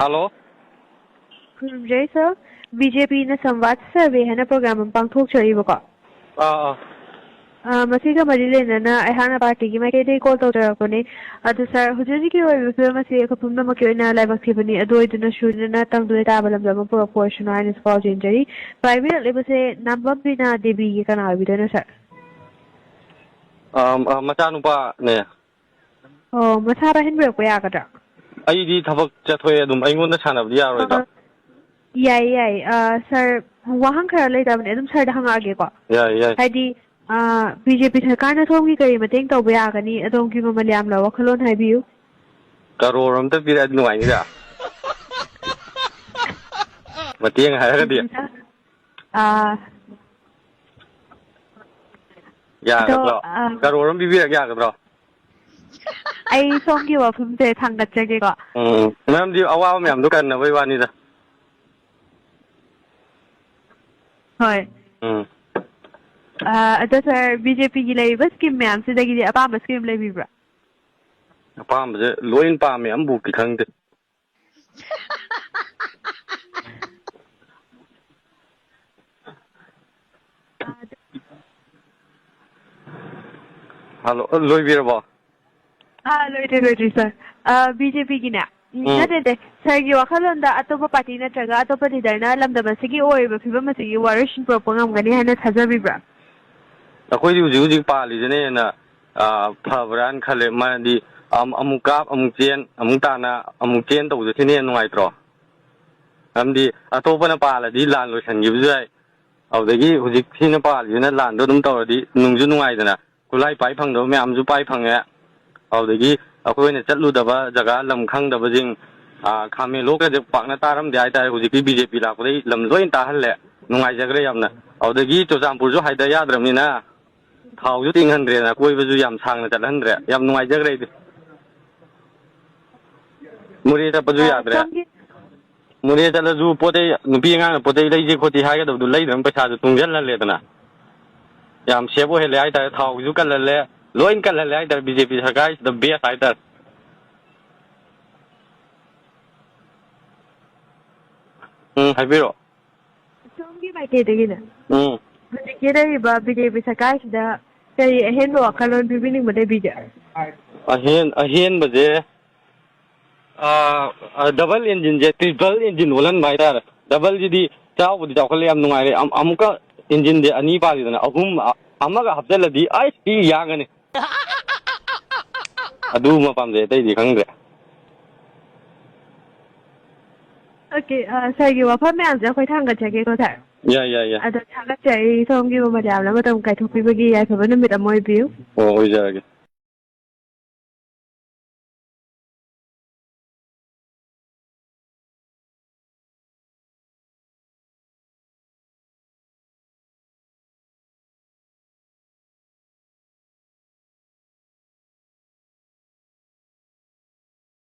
Hello. Jai sir, BJP na Samvad survey hai na program pangthok chari ba ko. Masiga marile na ai hana party ki mai dei call to tara ko ne adu sir hujuri ki oi film masi ka pumna ma ki na live activity adu iduna shuri na tang du ta balam jam proportion and is called injury private level se number bina debi ki kana bi na sir. Macanu pa ne. Oh, masara hin ba ko ya ka ta. Ai di thabak chathoy adum ai ngon na chana bi yaroi da. Yai, sir, wahang khara lai da bane adum sir da hang age ko. Yai. Haidi BJP sarkar na thong ki kari mateng tawba yagani adom ki mamalyam la wakhalon haibiyu. Karor amta pira nuai ni da. Mateng hairaga di. Ya gadro. Karor am bibira ya gadro. Ai song ki wa phum te thangat jage ko. Ma'am di awa myam du kan na wai wani da. Hoi. Sir, BJP ki lai bas kim myam se dagi apa bas kim lai bibra. Apa am je loin pa myam bu ki khang de. Hello, loi bira ba. Loi sir. BJP ki na. Nade sir ki wakhalon da atopa party na traga atopa leader na lam da masigi oi ba phibam masigi warishin propagam gani hana thaja bibra. Akoi di uji pali jene na phabran khale ma di amuk kap amuk chen amuk tana amuk chen to je thine nuai tro. Amdi atopa na pala di lan lo san gi jai. Audagi uji thine pali na lan do dum to di nungju nuai dana. Kulai pai phang do myam ju pai phang ya. Audagi akoi ne chatlu da ba jaga lam khang da ba jing khame lok de pak na taram de ai ta uji ki BJP la ko dei lam loin ta hal le nuai jagre yamna. Audagi to jampur jo haida yadram ni na. Thao ju ting handre na koi ba ju yam sang na chat handre yam nuai jagre di. Muri ta pa ju yadre. Muri ta la ju pote nupi nga pote lai ji khoti ha ga do lai dam pa sa ju tung jal la le dana. Yam sebo he le ai ta thao ju kan la le loin kan la le ai ta BJP sarkar is the best ai ta. Hai biro. Songi mai te de gina. Kira ba BJP sarkar da kari ahen wa kalon bibining made bija. Ahen ba je double engine je triple engine wolan mai ta double ji di chau bu di chau khale am nungai re amuka engine de ani pa di na ahum amaga hapjal di ai ti yang ani adu ma pam je tai di khang de. Okay, sir ki wa pha me an ja khoi thang ga jage ko thar. Ya. Ada thang ga jai song ki ma jam la ma tom kai thu pi ba gi ya pha ba na mit amoy biu. Oh, oi ja ge.